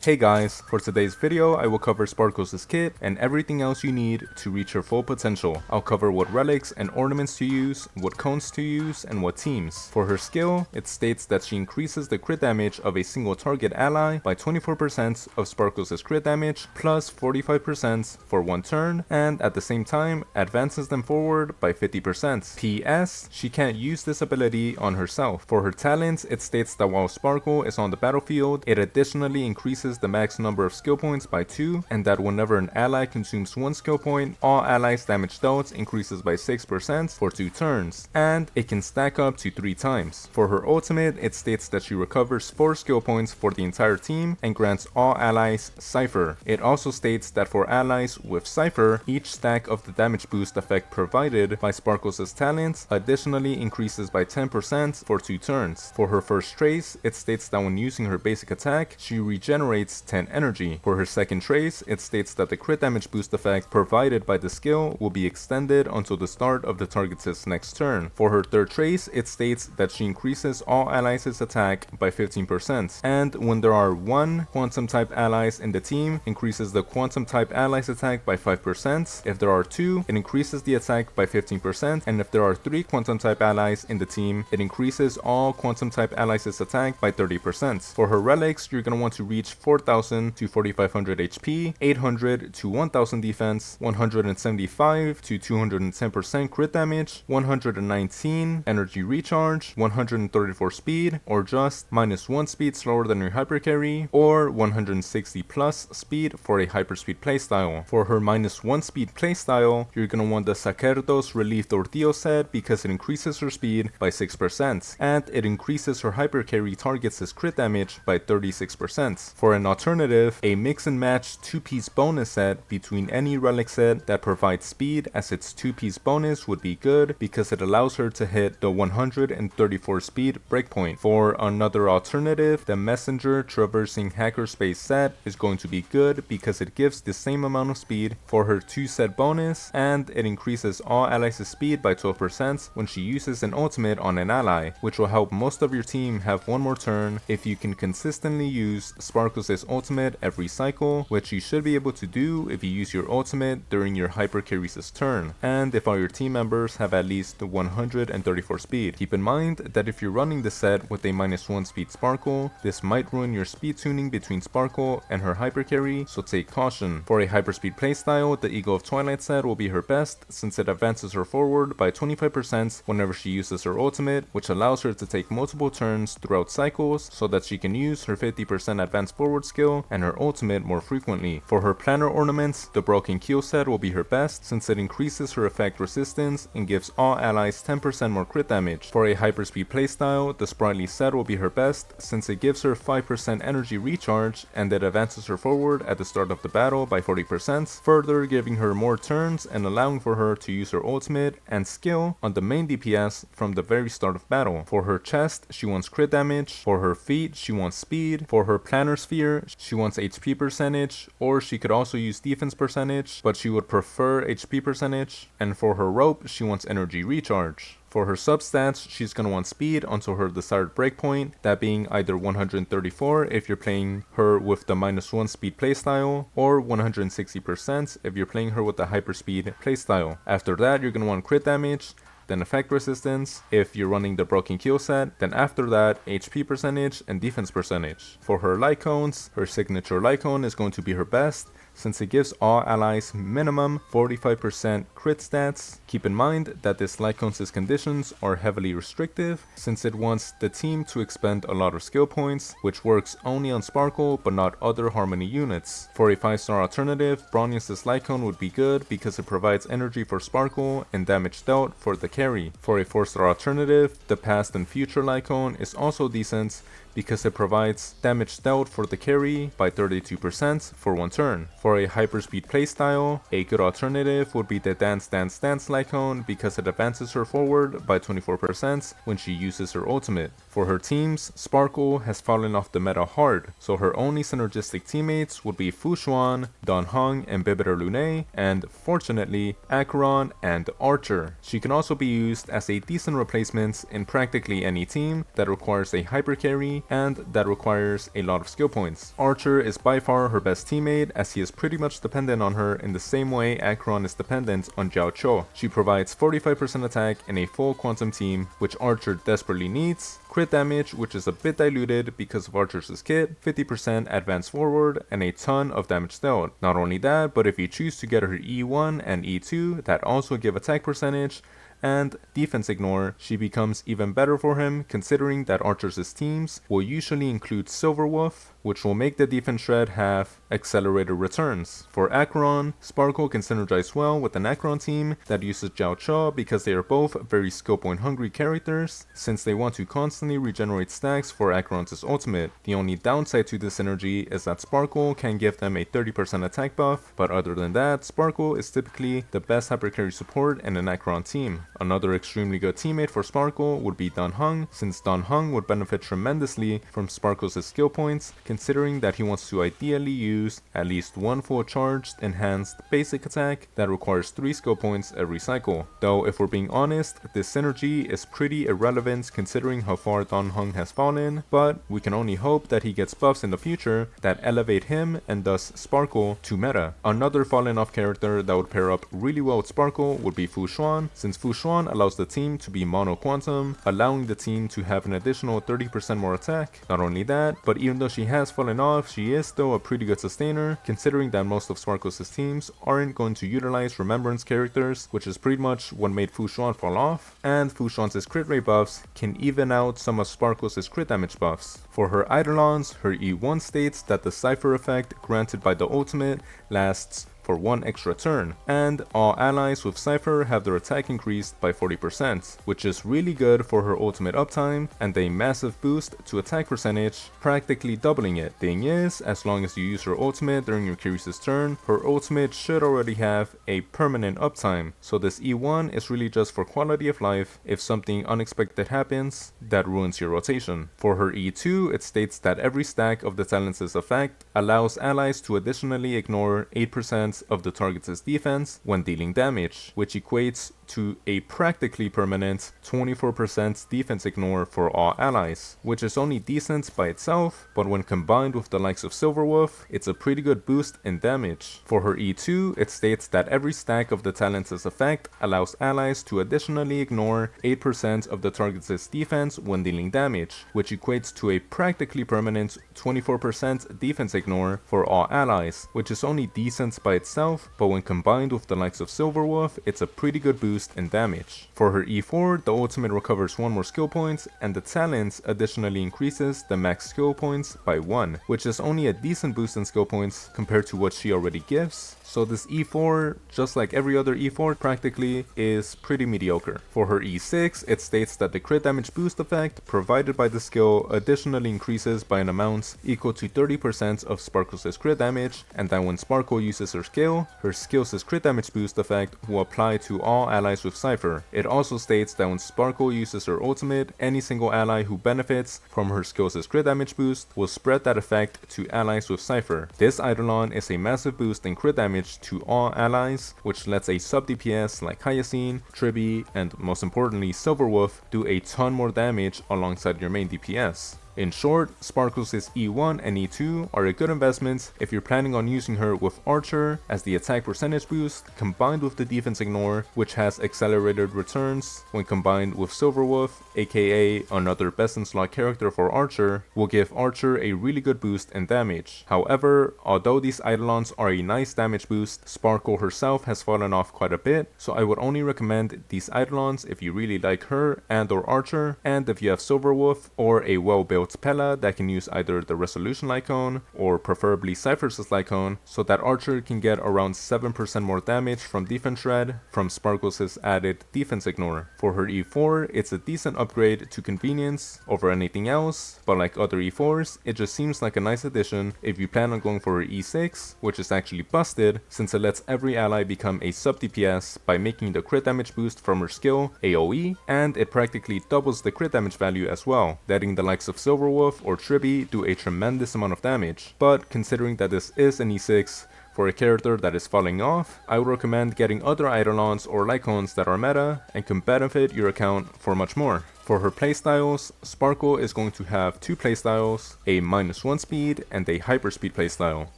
Hey guys, for today's video I will cover Sparkles' kit and everything else you need to reach her full potential. I'll cover what relics and ornaments to use, what cones to use, and what teams. For her skill, it states that she increases the crit damage of a single target ally by 24% of Sparkles' crit damage plus 45% for one turn, and at the same time advances them forward by 50%. PS, she can't use this ability on herself. For her talents, it states that while Sparkle is on the battlefield, it additionally increases the max number of skill points by 2, and that whenever an ally consumes 1 skill point, all allies' damage dealt increases by 6% for 2 turns, and it can stack up to 3 times. For her ultimate, it states that she recovers 4 skill points for the entire team and grants all allies Cypher. It also states that for allies with Cypher, each stack of the damage boost effect provided by Sparkles' talents additionally increases by 10% for 2 turns. For her first trace, it states that when using her basic attack, she regenerates 10 energy. For her second trace, it states that the crit damage boost effect provided by the skill will be extended until the start of the target's next turn. For her third trace, it states that she increases all allies' attack by 15%, and when there are 1 quantum type allies in the team, increases the quantum type allies attack by 5%. If there are 2, it increases the attack by 15%, and if there are 3 quantum type allies in the team, it increases all quantum type allies' attack by 30%. For her relics, you're going to want to reach 4000 to 4500 HP, 800 to 1000 defense, 175 to 210% crit damage, 119 energy recharge, 134 speed, or just -1 speed slower than your hyper carry, or 160 plus speed for a hyperspeed playstyle. For her -1 speed playstyle, you're going to want the Sacerdos Relief Tortillo set because it increases her speed by 6%, and it increases her hyper carry target's crit damage by 36%. For an alternative, a mix and match 2-piece bonus set between any relic set that provides speed as its 2-piece bonus would be good because it allows her to hit the 134 speed breakpoint. For another alternative, the Messenger Traversing Hackerspace set is going to be good because it gives the same amount of speed for her 2-set bonus, and it increases all allies' speed by 12% when she uses an ultimate on an ally, which will help most of your team have one more turn if you can consistently use Sparkles' ultimate every cycle, which you should be able to do if you use your ultimate during your hyper carry's turn, and if all your team members have at least 134 speed. Keep in mind that if you're running the set with a -1 speed Sparkle, this might ruin your speed tuning between Sparkle and her hyper carry, so take caution. For a hyperspeed playstyle, the Eagle of Twilight set will be her best since it advances her forward by 25% whenever she uses her ultimate, which allows her to take multiple turns throughout cycles so that she can use her 50% advance forward skill and her ultimate more frequently. For her planner ornaments, the Broken Keel set will be her best since it increases her effect resistance and gives all allies 10% more crit damage. For a hyperspeed playstyle, the Sprightly set will be her best since it gives her 5% energy recharge and it advances her forward at the start of the battle by 40%, further giving her more turns and allowing for her to use her ultimate and skill on the main DPS from the very start of battle. For her chest, she wants crit damage. For her feet, she wants speed. For her planner sphere, she wants HP percentage, or she could also use defense percentage, but she would prefer HP percentage. And for her rope, she wants energy recharge. For her substats, she's going to want speed until her desired breakpoint, that being either 134 if you're playing her with the -1 speed playstyle, or 160% if you're playing her with the hyperspeed playstyle. After that, you're going to want crit damage, then effect resistance if you're running the Broken Keel set, then after that HP percentage and defense percentage. For her Lightcones, her signature Lightcone is going to be her best since it gives all allies minimum 45% crit stats. Keep in mind that this Lightcones' conditions are heavily restrictive since it wants the team to expend a lot of skill points, which works only on Sparkle but not other Harmony units. For a 5-star alternative, Bronnius' Lightcone would be good because it provides energy for Sparkle and damage dealt for the carry. For a 4-star alternative, the Past and Future Lightcone is also decent because it provides damage dealt for the carry by 32% for one turn. For a hyperspeed playstyle, a good alternative would be the Dance Dance Dance Lightcone because it advances her forward by 24% when she uses her ultimate. For her teams, Sparkle has fallen off the meta hard, so her only synergistic teammates would be Fu Xuan, Dan Heng, and Bibiter Lune, and fortunately, Acheron and Archer. She can also be used as a decent replacement in practically any team that requires a hyper carry ability, and that requires a lot of skill points. Archer is by far her best teammate, as he is pretty much dependent on her in the same way Acheron is dependent on Jiao Cho. She provides 45% attack in a full quantum team, which Archer desperately needs, crit damage, which is a bit diluted because of Archer's kit, 50% advance forward, and a ton of damage dealt. Not only that, but if you choose to get her E1 and E2 that also give attack percentage and defense ignore, she becomes even better for him, considering that Archer's teams will usually include Silverwolf, which will make the defense shred have accelerated returns. For Acheron, Sparkle can synergize well with an Acheron team that uses Jiao Cho because they are both very skill point hungry characters, since they want to constantly regenerate stacks for Acheron's ultimate. The only downside to this synergy is that Sparkle can give them a 30% attack buff, but other than that, Sparkle is typically the best hypercarry support in an Acheron team. Another extremely good teammate for Sparkle would be Dan Heng, since Dan Heng would benefit tremendously from Sparkle's skill points, considering that he wants to ideally use at least one full charged enhanced basic attack that requires 3 skill points every cycle. Though if we're being honest, this synergy is pretty irrelevant considering how far Dan Heng has fallen, but we can only hope that he gets buffs in the future that elevate him and thus Sparkle to meta. Another fallen off character that would pair up really well with Sparkle would be Fu Xuan, since Fu Xuan allows the team to be mono quantum, allowing the team to have an additional 30% more attack. Not only that, but even though she has fallen off, she is still a pretty good sustainer, considering that most of Sparkle's teams aren't going to utilize remembrance characters, which is pretty much what made Fu Xuan fall off, and Fu Xuan's crit rate buffs can even out some of Sparkle's crit damage buffs. For her Eidolons, her E1 states that the Cypher effect granted by the ultimate lasts for 1 extra turn, and all allies with Cypher have their attack increased by 40%, which is really good for her ultimate uptime and a massive boost to attack percentage, practically doubling it. Thing is, as long as you use her ultimate during your Kiri's turn, her ultimate should already have a permanent uptime, so this E1 is really just for quality of life if something unexpected happens that ruins your rotation. For her E2, it states that every stack of the talent's effect allows allies to additionally ignore 8% of the target's defense when dealing damage, which equates to a practically permanent 24% defense ignore for all allies, which is only decent by itself, but when combined with the likes of Silverwolf, it's a pretty good boost in damage. For her E2, it states that every stack of the talent's effect allows allies to additionally ignore 8% of the target's defense when dealing damage, which equates to a practically permanent 24% defense ignore for all allies, which is only decent by itself, but when combined with the likes of Silverwolf, it's a pretty good boost in damage. For her E4, the ultimate recovers 1 more skill points, and the talent additionally increases the max skill points by 1, which is only a decent boost in skill points compared to what she already gives. So this E4, just like every other E4 practically, is pretty mediocre. For her E6, it states that the crit damage boost effect provided by the skill additionally increases by an amount equal to 30% of Sparkle's crit damage, and that when Sparkle uses her skill's crit damage boost effect will apply to all allies with Cypher. It also states that when Sparkle uses her ultimate, any single ally who benefits from her skill's crit damage boost will spread that effect to allies with Cypher. This Eidolon is a massive boost in crit damage to all allies, which lets a sub DPS like Hyacinth, Tribi, and most importantly Silverwolf do a ton more damage alongside your main DPS. In short, Sparkle's E1 and E2 are a good investment if you're planning on using her with Archer as the attack percentage boost combined with the defense ignore, which has accelerated returns when combined with Silverwolf, aka another best in slot character for Archer, will give Archer a really good boost in damage. However, although these Eidolons are a nice damage boost, Sparkle herself has fallen off quite a bit, so I would only recommend these Eidolons if you really like her and or Archer, and if you have Silverwolf or a well-built Pella that can use either the Resolution Lightcone or preferably Cypher's Lightcone, so that Archer can get around 7% more damage from defense shred from Sparkle's added defense ignore. For her E4, it's a decent upgrade to convenience over anything else, but like other E4s, it just seems like a nice addition if you plan on going for her E6, which is actually busted since it lets every ally become a sub DPS by making the crit damage boost from her skill AoE, and it practically doubles the crit damage value as well, letting the likes of Silverwolf or Tribi do a tremendous amount of damage. But considering that this is an E6, For a character that is falling off, I would recommend getting other Eidolons or Lightcones that are meta and can benefit your account for much more. For her playstyles, Sparkle is going to have two playstyles, a -1 speed and a hyperspeed playstyle,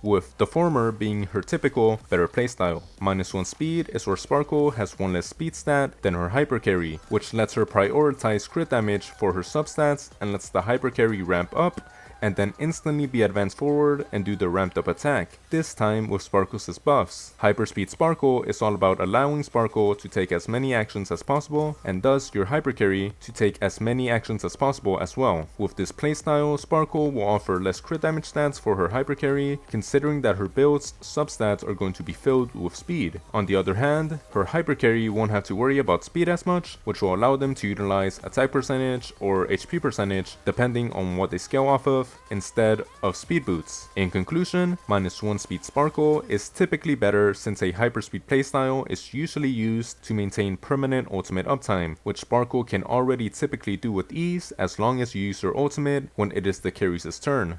with the former being her typical better playstyle. -1 speed is where Sparkle has one less speed stat than her hyper carry, which lets her prioritize crit damage for her substats and lets the hyper carry ramp up and then instantly be advanced forward and do the ramped up attack, this time with Sparkle's buffs. Hyperspeed Sparkle is all about allowing Sparkle to take as many actions as possible, and thus your hyper carry to take as many actions as possible as well. With this playstyle, Sparkle will offer less crit damage stats for her hyper carry, considering that her build's substats are going to be filled with speed. On the other hand, her hyper carry won't have to worry about speed as much, which will allow them to utilize attack percentage or HP percentage depending on what they scale off of, instead of speed boots. In conclusion, -1 speed Sparkle is typically better since a hyperspeed playstyle is usually used to maintain permanent ultimate uptime, which Sparkle can already typically do with ease as long as you use her ultimate when it is the carry's turn.